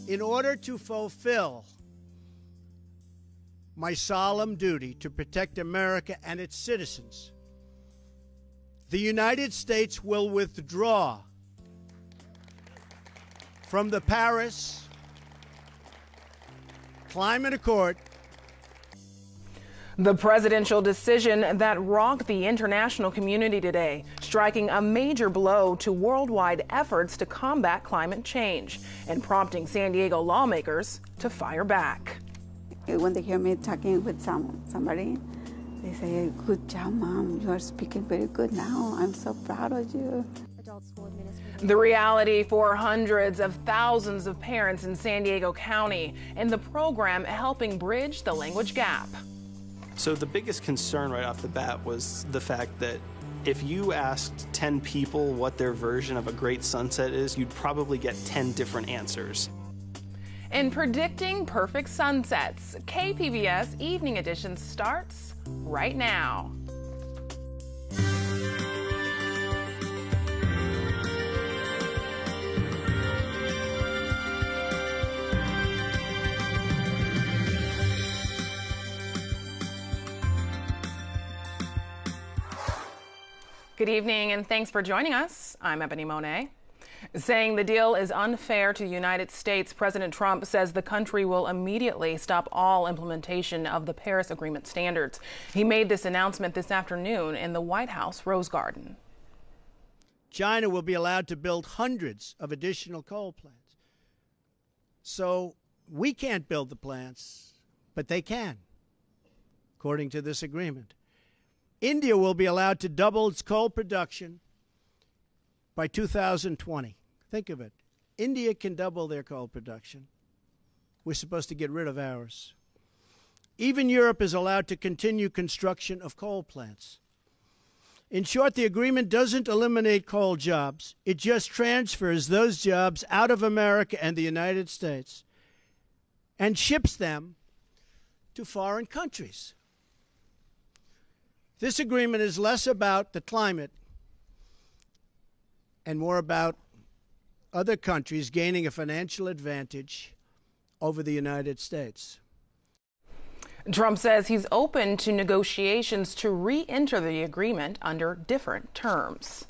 In order to fulfill my solemn duty to protect America and its citizens, the United States will withdraw from the Paris Climate Accord. The presidential decision that rocked the international community today, striking a major blow to worldwide efforts to combat climate change and prompting San Diego lawmakers to fire back. When they hear me talking with somebody, they say, "Good job, Mom. You are speaking very good now. I'm so proud of you." The reality for hundreds of thousands of parents in San Diego County, and the program helping bridge the language gap. So the biggest concern right off the bat was the fact that if you asked 10 people what their version of a great sunset is, you'd probably get 10 different answers. And predicting perfect sunsets, KPBS Evening Edition starts right now. Good evening, and thanks for joining us. I'm Ebony Monet. Saying the deal is unfair to the United States, President Trump says the country will immediately stop all implementation of the Paris Agreement standards. He made this announcement this afternoon in the White House Rose Garden. China will be allowed to build hundreds of additional coal plants. So we can't build the plants, but they can, according to this agreement. India will be allowed to double its coal production by 2020. Think of it. India can double their coal production. We're supposed to get rid of ours. Even Europe is allowed to continue construction of coal plants. In short, the agreement doesn't eliminate coal jobs. It just transfers those jobs out of America and the United States and ships them to foreign countries. This agreement is less about the climate and more about other countries gaining a financial advantage over the United States. Trump says he's open to negotiations to re-enter the agreement under different terms.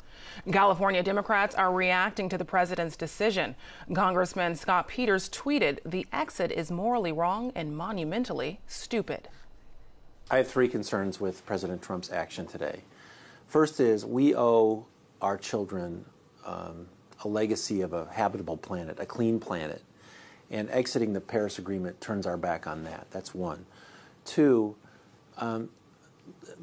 California Democrats are reacting to the president's decision. Congressman Scott Peters tweeted, "The exit is morally wrong and monumentally stupid." I have three concerns with President Trump's action today. First is we owe our children a legacy of a habitable planet, a clean planet, and exiting the Paris Agreement turns our back on that. That's one. Two, the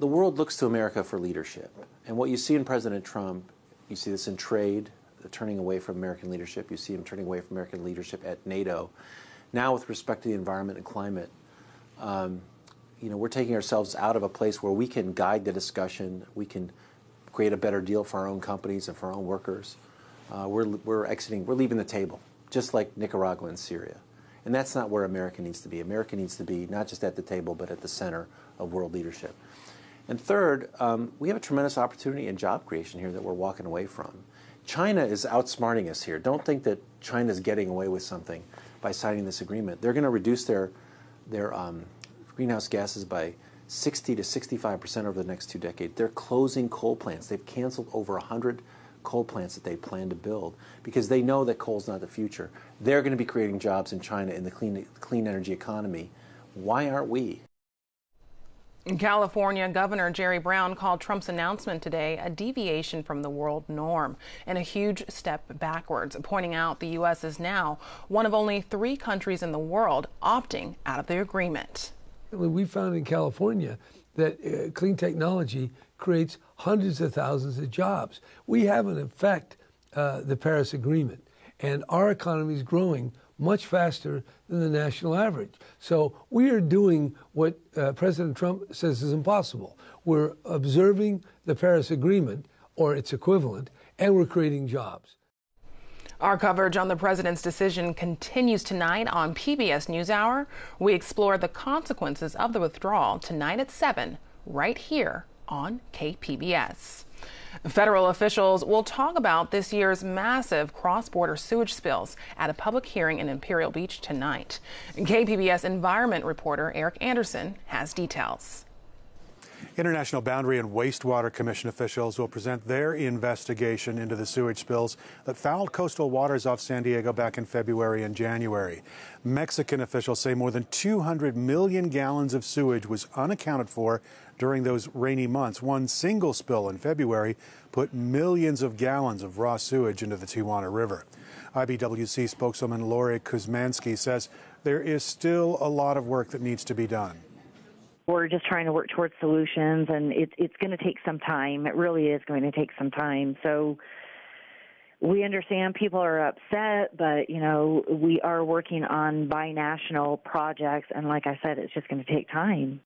world looks to America for leadership, and what you see in President Trump, you see this in trade, turning away from American leadership. You see him turning away from American leadership at NATO. Now, with respect to the environment and climate, we're taking ourselves out of a place where we can guide the discussion. We can create a better deal for our own companies and for our own workers. We're exiting. We're leaving the table, just like Nicaragua and Syria. And that's not where America needs to be. America needs to be not just at the table, but at the center of world leadership. And third, we have a tremendous opportunity in job creation here that we're walking away from. China is outsmarting us here. Don't think that China's getting away with something by signing this agreement. They're going to reduce their greenhouse gases by 60 to 65% over the next 2 decades. They're closing coal plants. They've canceled over 100 coal plants that they plan to build because they know that coal's not the future. They're going to be creating jobs in China in the clean energy economy. Why aren't we? In California, Governor Jerry Brown called Trump's announcement today a deviation from the world norm and a huge step backwards, pointing out the U.S. is now one of only 3 countries in the world opting out of the agreement. We found in California that clean technology creates hundreds of thousands of jobs. We have, in effect, the Paris Agreement, and our economy is growing much faster than the national average. So we are doing what President Trump says is impossible. We're observing the Paris Agreement, or its equivalent, and we're creating jobs. Our coverage on the president's decision continues tonight on PBS NewsHour. We explore the consequences of the withdrawal tonight at 7, right here on KPBS. Federal officials will talk about this year's massive cross-border sewage spills at a public hearing in Imperial Beach tonight. KPBS environment reporter Eric Anderson has details. International Boundary and Wastewater Commission officials will present their investigation into the sewage spills that fouled coastal waters off San Diego back in February and January. Mexican officials say more than 200 million gallons of sewage was unaccounted for during those rainy months. One single spill in February put millions of gallons of raw sewage into the Tijuana River. IBWC spokeswoman Lori Kuzmansky says there is still a lot of work that needs to be done. We're just trying to work towards solutions, and it's going to take some time. It really is going to take some time. So we understand people are upset, but, you know, we are working on binational projects, and like I said, it's just going to take time.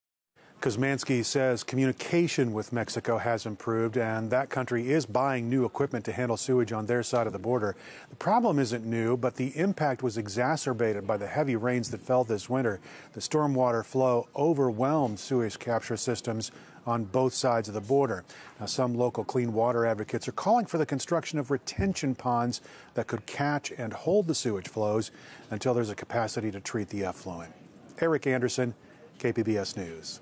Kuzmansky says communication with Mexico has improved, and that country is buying new equipment to handle sewage on their side of the border. The problem isn't new, but the impact was exacerbated by the heavy rains that fell this winter. The stormwater flow overwhelmed sewage capture systems on both sides of the border. Now, some local clean water advocates are calling for the construction of retention ponds that could catch and hold the sewage flows until there's a capacity to treat the effluent. Eric Anderson, KPBS News.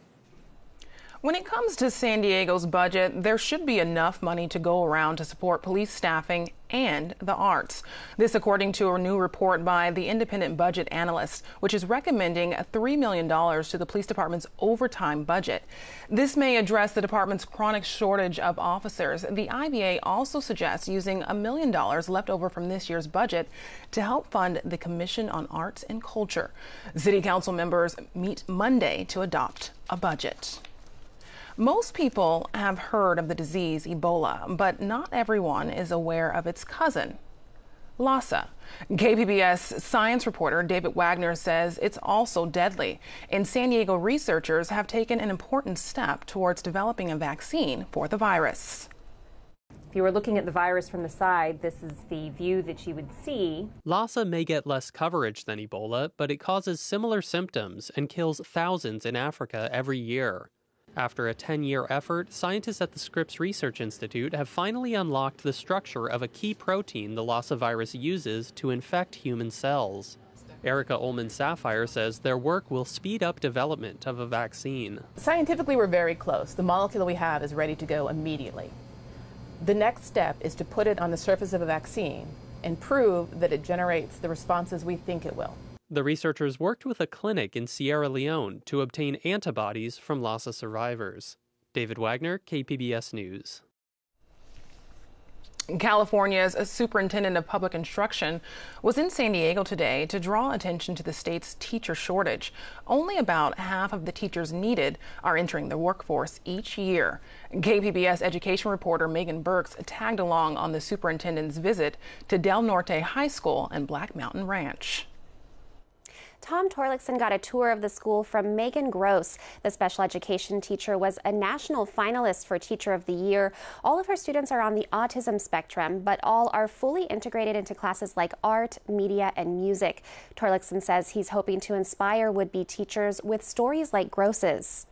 When it comes to San Diego's budget, there should be enough money to go around to support police staffing and the arts. This according to a new report by the Independent Budget Analyst, which is recommending $3 million to the police department's overtime budget. This may address the department's chronic shortage of officers. The IBA also suggests using $1 million left over from this year's budget to help fund the Commission on Arts and Culture. City Council members meet Monday to adopt a budget. Most people have heard of the disease Ebola, but not everyone is aware of its cousin, Lassa. KPBS science reporter David Wagner says it's also deadly, and San Diego researchers have taken an important step towards developing a vaccine for the virus. If you were looking at the virus from the side, this is the view that you would see. Lassa may get less coverage than Ebola, but it causes similar symptoms and kills thousands in Africa every year. After a 10-year effort, scientists at the Scripps Research Institute have finally unlocked the structure of a key protein the Lassa virus uses to infect human cells. Erica Ullman-Sapphire says their work will speed up development of a vaccine. Scientifically, we're very close. The molecule we have is ready to go immediately. The next step is to put it on the surface of a vaccine and prove that it generates the responses we think it will. The researchers worked with a clinic in Sierra Leone to obtain antibodies from Lassa survivors. David Wagner, KPBS News. California's superintendent of public instruction was in San Diego today to draw attention to the state's teacher shortage. Only about half of the teachers needed are entering the workforce each year. KPBS education reporter Megan Burks tagged along on the superintendent's visit to Del Norte High School and Black Mountain Ranch. Tom Torlakson got a tour of the school from Megan Gross. The special education teacher was a national finalist for Teacher of the Year. All of her students are on the autism spectrum, but all are fully integrated into classes like art, media, and music. Torlakson says he's hoping to inspire would-be teachers with stories like Gross's.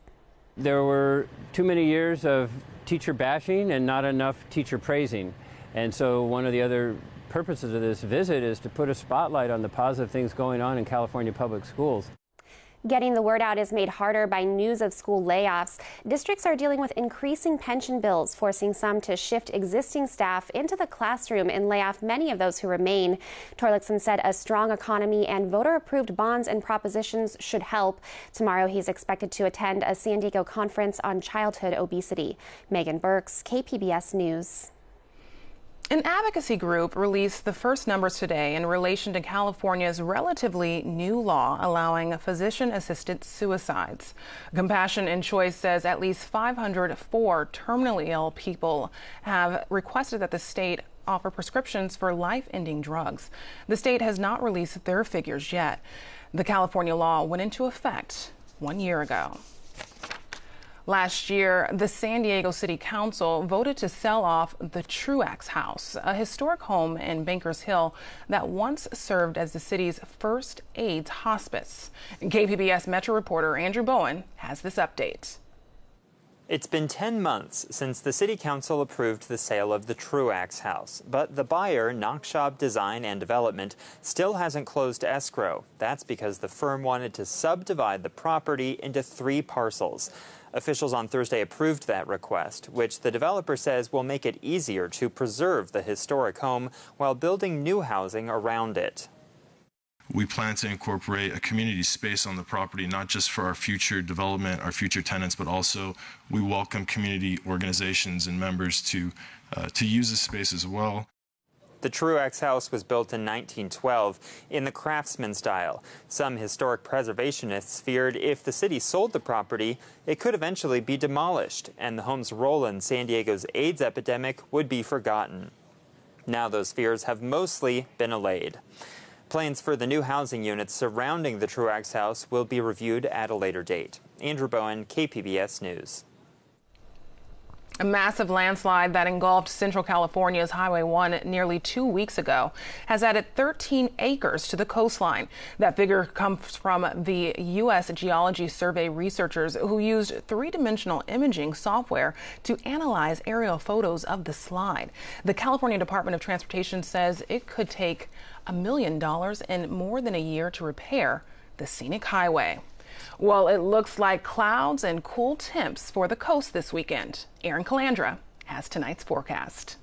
There were too many years of teacher bashing and not enough teacher praising. And so one of the other purposes of this visit is to put a spotlight on the positive things going on in California public schools. Getting the word out is made harder by news of school layoffs. Districts are dealing with increasing pension bills, forcing some to shift existing staff into the classroom and lay off many of those who remain. Torlakson said a strong economy and voter-approved bonds and propositions should help. Tomorrow he's expected to attend a San Diego conference on childhood obesity. Megan Burks, KPBS News. An advocacy group released the first numbers today in relation to California's relatively new law allowing physician-assisted suicides. Compassion and Choice says at least 504 terminally ill people have requested that the state offer prescriptions for life-ending drugs. The state has not released their figures yet. The California law went into effect 1 year ago. Last year, the San Diego City Council voted to sell off the Truax House, a historic home in Bankers Hill that once served as the city's first AIDS hospice. KPBS Metro reporter Andrew Bowen has this update. It's been 10 months since the City Council approved the sale of the Truax house, but the buyer, Nakshab Design and Development, still hasn't closed escrow. That's because the firm wanted to subdivide the property into 3 parcels. Officials on Thursday approved that request, which the developer says will make it easier to preserve the historic home while building new housing around it. We plan to incorporate a community space on the property, not just for our future development, our future tenants, but also we welcome community organizations and members to use the space as well. The Truax house was built in 1912 in the craftsman style. Some historic preservationists feared if the city sold the property, it could eventually be demolished, and the home's role in San Diego's AIDS epidemic would be forgotten. Now those fears have mostly been allayed. Plans for the new housing units surrounding the Truax house will be reviewed at a later date. Andrew Bowen, KPBS News. A massive landslide that engulfed Central California's Highway 1 nearly 2 weeks ago has added 13 acres to the coastline. That figure comes from the U.S. Geology Survey researchers who used three-dimensional imaging software to analyze aerial photos of the slide. The California Department of Transportation says it could take $1 million and more than a year to repair the scenic highway. Well, it looks like clouds and cool temps for the coast this weekend. Erin Calandra has tonight's forecast.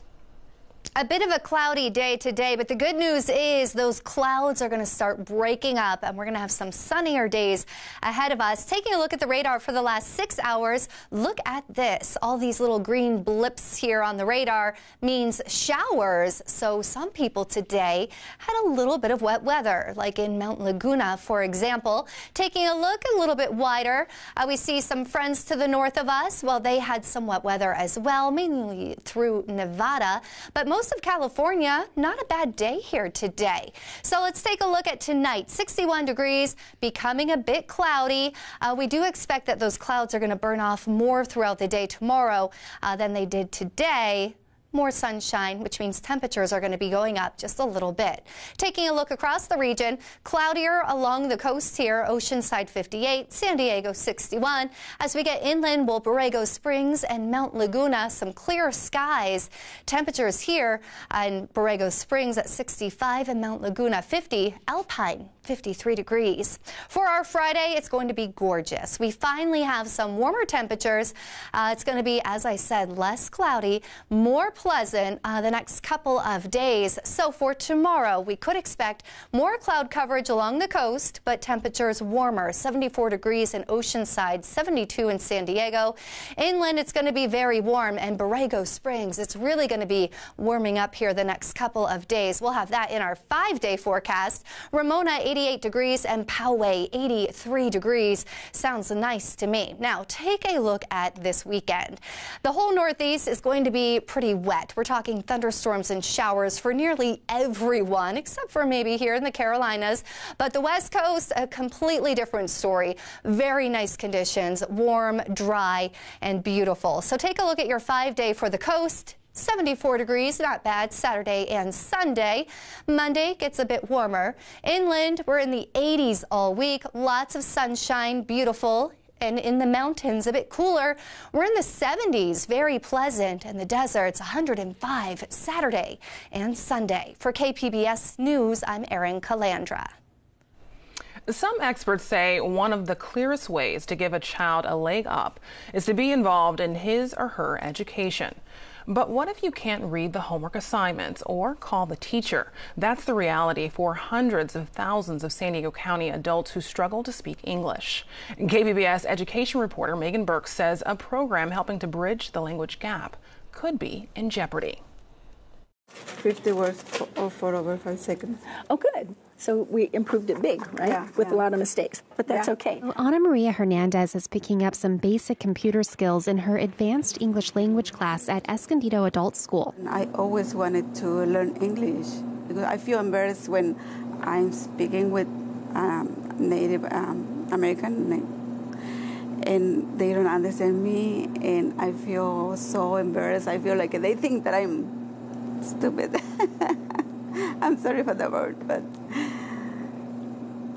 A bit of a cloudy day today, but the good news is those clouds are going to start breaking up and we're going to have some sunnier days ahead of us. Taking a look at the radar for the last 6 hours, look at this. All these little green blips here on the radar means showers. So some people today had a little bit of wet weather, like in Mount Laguna, for example. Taking a look a little bit wider, we see some friends to the north of us. Well, they had some wet weather as well, mainly through Nevada, but most of California, not a bad day here today. So let's take a look at tonight. 61 degrees, becoming a bit cloudy. We do expect that those clouds are going to burn off more throughout the day tomorrow than they did today. More sunshine, which means temperatures are going to be going up just a little bit. Taking a look across the region, cloudier along the coast here, Oceanside 58, San Diego 61. As we get inland, well, Borrego Springs and Mount Laguna, some clear skies. Temperatures here in Borrego Springs at 65 and Mount Laguna 50, Alpine 53 degrees. For our Friday, it's going to be gorgeous. We finally have some warmer temperatures. It's going to be, as I said, less cloudy, more pleasant the next couple of days. So for tomorrow, we could expect more cloud coverage along the coast, but temperatures warmer, 74 degrees in Oceanside, 72 in San Diego. Inland, it's going to be very warm, and Borrego Springs, it's really going to be warming up here the next couple of days. We'll have that in our 5-day forecast. Ramona, 88 degrees, and Poway, 83 degrees. Sounds nice to me. Now, take a look at this weekend. The whole Northeast is going to be pretty wet. We're talking thunderstorms and showers for nearly everyone, except for maybe here in the Carolinas. But the West Coast, a completely different story. Very nice conditions, warm, dry, and beautiful. So take a look at your 5-day for the coast. 74 degrees, not bad, Saturday and Sunday. Monday gets a bit warmer. Inland, we're in the 80s all week. Lots of sunshine, beautiful. And in the mountains, a bit cooler. We're in the 70s, very pleasant. And the deserts, 105 Saturday and Sunday. For KPBS News, I'm Erin Calandra. Some experts say one of the clearest ways to give a child a leg up is to be involved in his or her education. But what if you can't read the homework assignments or call the teacher? That's the reality for hundreds of thousands of San Diego County adults who struggle to speak English. KPBS education reporter Megan Burke says a program helping to bridge the language gap could be in jeopardy. 50 words or 4 over 5 seconds. Oh, good. So we improved it big, right? Yeah, with a lot of mistakes, but that's okay. Well, Ana Maria Hernandez is picking up some basic computer skills in her advanced English language class at Escondido Adult School. I always wanted to learn English because I feel embarrassed when I'm speaking with Native American and they don't understand me, and I feel so embarrassed. I feel like they think that I'm stupid. I'm sorry for the word, but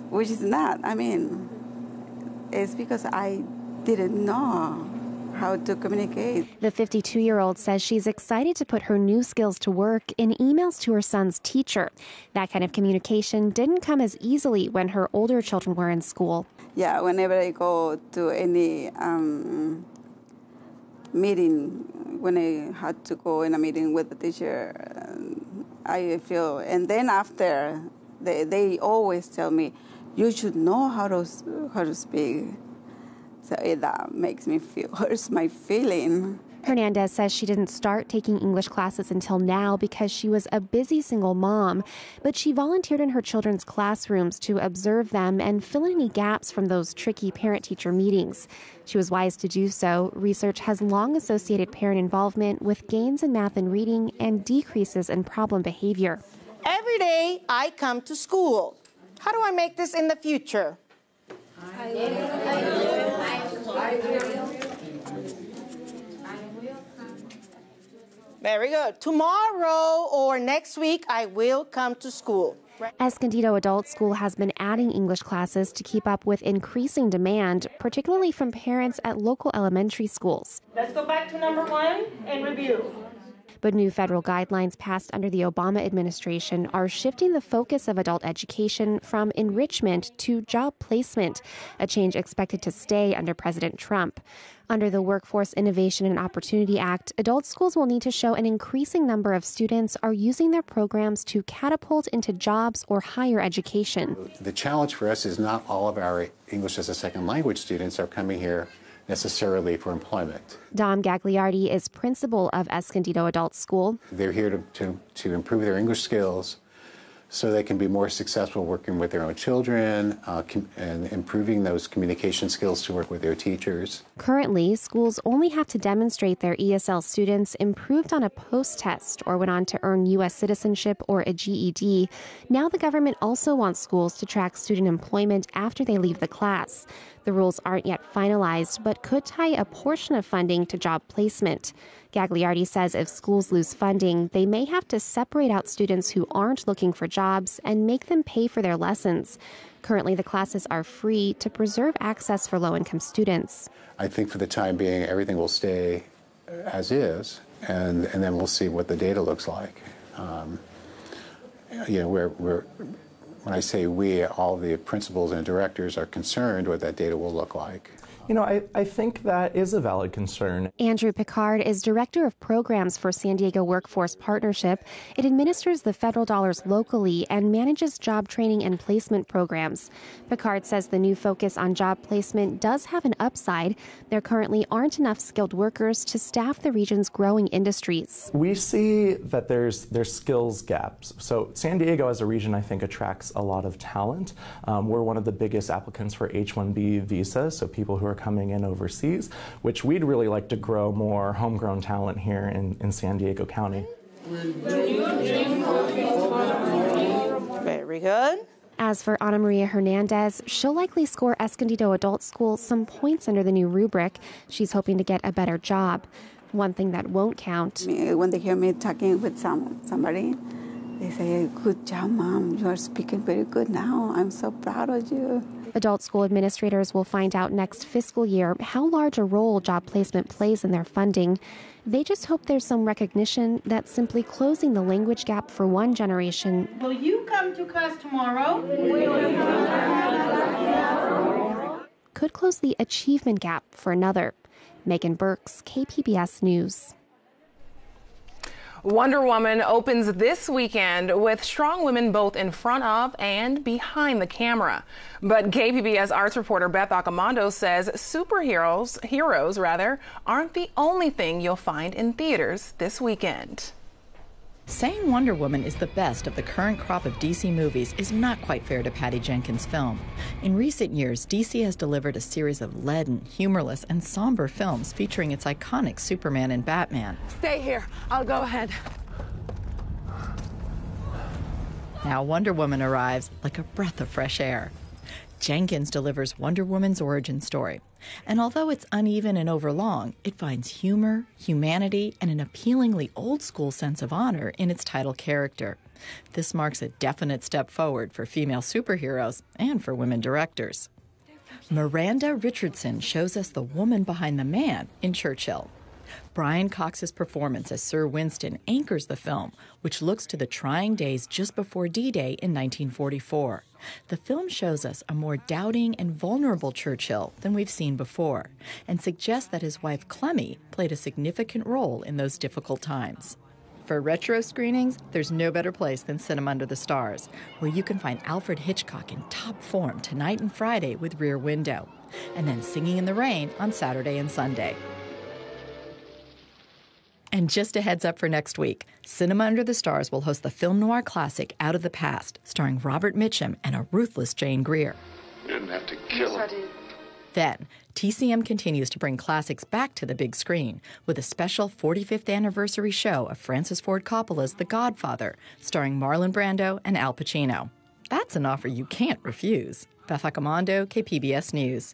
which is not. I mean, it's because I didn't know how to communicate. The 52-year-old says she's excited to put her new skills to work in emails to her son's teacher. That kind of communication didn't come as easily when her older children were in school. Yeah, whenever I go to any meeting, when I had to go in a meeting with the teacher, I feel, and then after, they always tell me, you should know how to speak. So that makes me feel, hurts my feeling. Hernandez says she didn't start taking English classes until now because she was a busy single mom, but she volunteered in her children's classrooms to observe them and fill in any gaps from those tricky parent-teacher meetings. She was wise to do so. Research has long associated parent involvement with gains in math and reading and decreases in problem behavior. Every day I come to school. How do I make this in the future? Very good. Tomorrow or next week, I will come to school. Escondido Adult School has been adding English classes to keep up with increasing demand, particularly from parents at local elementary schools. Let's go back to number 1 and review. But new federal guidelines passed under the Obama administration are shifting the focus of adult education from enrichment to job placement, a change expected to stay under President Trump. Under the Workforce Innovation and Opportunity Act, adult schools will need to show an increasing number of students are using their programs to catapult into jobs or higher education. The challenge for us is not all of our English as a second language students are coming here necessarily for employment. Dom Gagliardi is principal of Escondido Adult School. They're here to improve their English skills so they can be more successful working with their own children and improving those communication skills to work with their teachers. Currently, schools only have to demonstrate their ESL students improved on a post-test or went on to earn U.S. citizenship or a GED. Now the government also wants schools to track student employment after they leave the class. The rules aren't yet finalized, but could tie a portion of funding to job placement. Gagliardi says if schools lose funding, they may have to separate out students who aren't looking for jobs and make them pay for their lessons. Currently, the classes are free to preserve access for low-income students. I think for the time being, everything will stay as is, and then we'll see what the data looks like. When I say we, all the principals and directors are concerned what that data will look like. You know, I think that is a valid concern. Andrew Picard is Director of Programs for San Diego Workforce Partnership. It administers the federal dollars locally and manages job training and placement programs. Picard says the new focus on job placement does have an upside. There currently aren't enough skilled workers to staff the region's growing industries. We see that there's skills gaps. So San Diego as a region, I think, attracts a lot of talent. We're one of the biggest applicants for H-1B visas, so people who are coming in overseas, which we'd really like to grow more homegrown talent here in San Diego County. Very good. As for Ana Maria Hernandez, she'll likely score Escondido Adult School some points under the new rubric. She's hoping to get a better job. One thing that won't count. When they hear me talking with somebody, they say, "Good job, Mom. You are speaking very good now. I'm so proud of you." Adult school administrators will find out next fiscal year how large a role job placement plays in their funding. They just hope there's some recognition that simply closing the language gap for one generation Will you come to class tomorrow? could close the achievement gap for another. Megan Burks, KPBS News. Wonder Woman opens this weekend with strong women both in front of and behind the camera. But KPBS arts reporter Beth Accomando says heroes aren't the only thing you'll find in theaters this weekend. Saying Wonder Woman is the best of the current crop of DC movies is not quite fair to Patty Jenkins' film. In recent years, DC has delivered a series of leaden, humorless, and somber films featuring its iconic Superman and Batman. Stay here. I'll go ahead. Now Wonder Woman arrives like a breath of fresh air. Jenkins delivers Wonder Woman's origin story. And although it's uneven and overlong, it finds humor, humanity, and an appealingly old-school sense of honor in its title character. This marks a definite step forward for female superheroes and for women directors. Miranda Richardson shows us the woman behind the man in Churchill. Brian Cox's performance as Sir Winston anchors the film, which looks to the trying days just before D-Day in 1944. The film shows us a more doubting and vulnerable Churchill than we've seen before, and suggests that his wife Clemmy played a significant role in those difficult times. For retro screenings, there's no better place than Cinema Under the Stars, where you can find Alfred Hitchcock in top form tonight and Friday with Rear Window, and then Singing in the Rain on Saturday and Sunday. And just a heads up for next week, Cinema Under the Stars will host the film noir classic Out of the Past, starring Robert Mitchum and a ruthless Jane Greer. You didn't have to kill him. Then, TCM continues to bring classics back to the big screen with a special 45th anniversary show of Francis Ford Coppola's The Godfather, starring Marlon Brando and Al Pacino. That's an offer you can't refuse. Beth Accomando, KPBS News.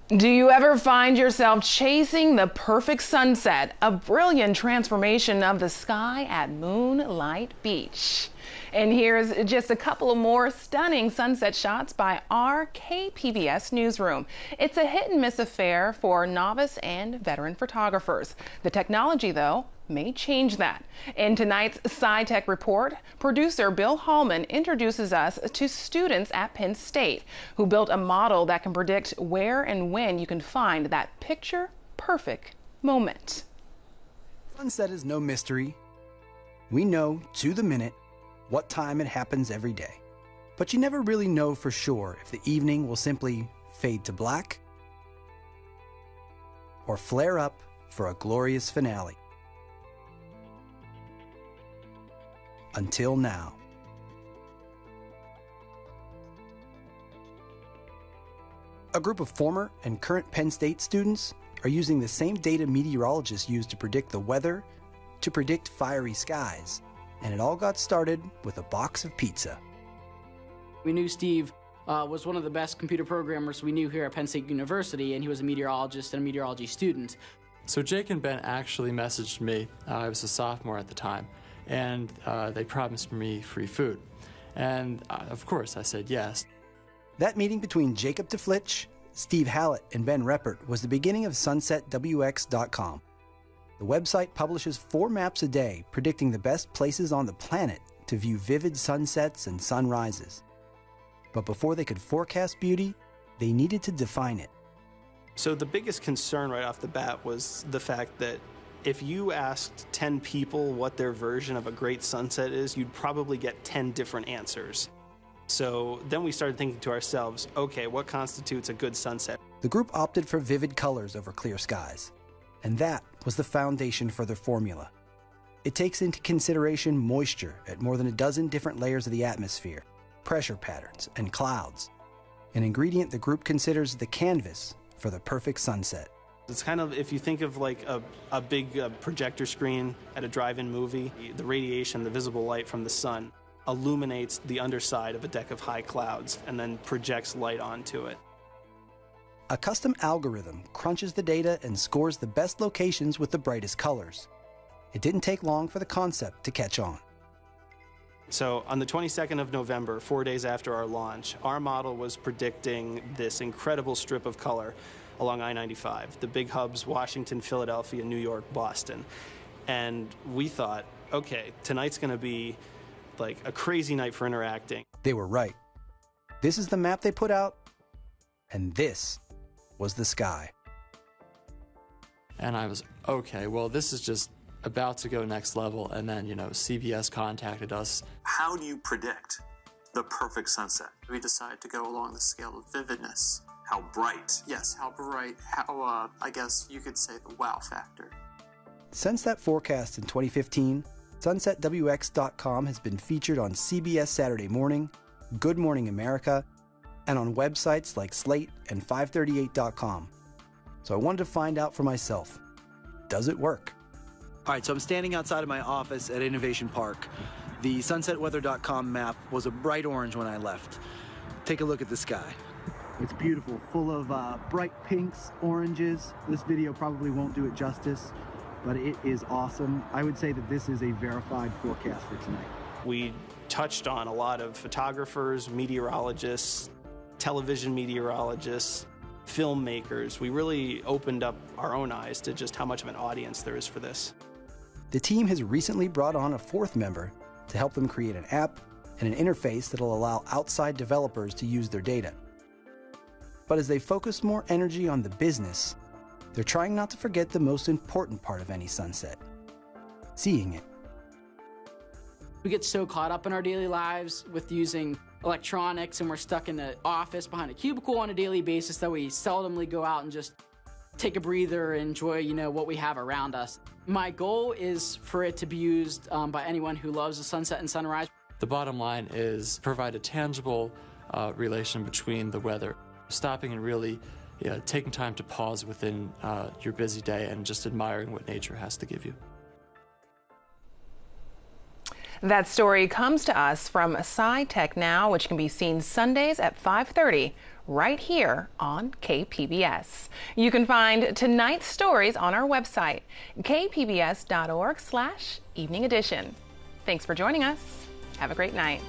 Do you ever find yourself chasing the perfect sunset, a brilliant transformation of the sky at Moonlight Beach? And here's just a couple of more stunning sunset shots by our KPBS newsroom. It's a hit and miss affair for novice and veteran photographers. The technology, though, may change that. In tonight's SciTech Report, producer Bill Hallman introduces us to students at Penn State who built a model that can predict where and when you can find that picture-perfect moment. Sunset is no mystery. We know to the minute what time it happens every day. But you never really know for sure if the evening will simply fade to black or flare up for a glorious finale. Until now. A group of former and current Penn State students are using the same data meteorologists use to predict the weather to predict fiery skies. And it all got started with a box of pizza. We knew Steve was one of the best computer programmers we knew here at Penn State University, and he was a meteorologist and a meteorology student. So Jake and Ben actually messaged me. I was a sophomore at the time, and they promised me free food. And of course, I said yes. That meeting between Jacob DeFlitch, Steve Hallett, and Ben Reppert was the beginning of SunsetWX.com. The website publishes 4 maps a day predicting the best places on the planet to view vivid sunsets and sunrises. But before they could forecast beauty, they needed to define it. So the biggest concern right off the bat was the fact that if you asked 10 people what their version of a great sunset is, you'd probably get 10 different answers. So then we started thinking to ourselves, okay, what constitutes a good sunset? The group opted for vivid colors over clear skies. And that was the foundation for their formula. It takes into consideration moisture at more than a dozen different layers of the atmosphere, pressure patterns, and clouds. An ingredient the group considers the canvas for the perfect sunset. It's kind of, if you think of like a big projector screen at a drive-in movie, the radiation, the visible light from the sun illuminates the underside of a deck of high clouds and then projects light onto it. A custom algorithm crunches the data and scores the best locations with the brightest colors. It didn't take long for the concept to catch on. So on the 22nd of November, 4 days after our launch, our model was predicting this incredible strip of color along I-95, the big hubs, Washington, Philadelphia, New York, Boston. And we thought, okay, tonight's going to be like a crazy night for interacting. They were right. This is the map they put out, and this was the sky. And I was, okay, well, this is just about to go next level. And then, CBS contacted us. How do you predict the perfect sunset? We decided to go along the scale of vividness. How bright? Yes, how bright. How, I guess you could say the wow factor. Since that forecast in 2015, SunsetWX.com has been featured on CBS Saturday Morning, Good Morning America, and on websites like Slate and 538.com. So I wanted to find out for myself, does it work? All right, so I'm standing outside of my office at Innovation Park. The SunsetWeather.com map was a bright orange when I left. Take a look at the sky. It's beautiful, full of bright pinks, oranges. This video probably won't do it justice, but it is awesome. I would say that this is a verified forecast for tonight. We touched on a lot of photographers, meteorologists, television meteorologists, filmmakers. We really opened up our own eyes to just how much of an audience there is for this. The team has recently brought on a fourth member to help them create an app and an interface that'll allow outside developers to use their data. But as they focus more energy on the business, they're trying not to forget the most important part of any sunset: seeing it. We get so caught up in our daily lives with using electronics, and we're stuck in the office behind a cubicle on a daily basis that we seldomly go out and just take a breather and enjoy, what we have around us. My goal is for it to be used by anyone who loves the sunset and sunrise. The bottom line is provide a tangible relation between the weather, stopping and really taking time to pause within your busy day and just admiring what nature has to give you. That story comes to us from SciTech Now, which can be seen Sundays at 5:30 right here on KPBS. You can find tonight's stories on our website, kpbs.org/evening edition. Thanks for joining us. Have a great night.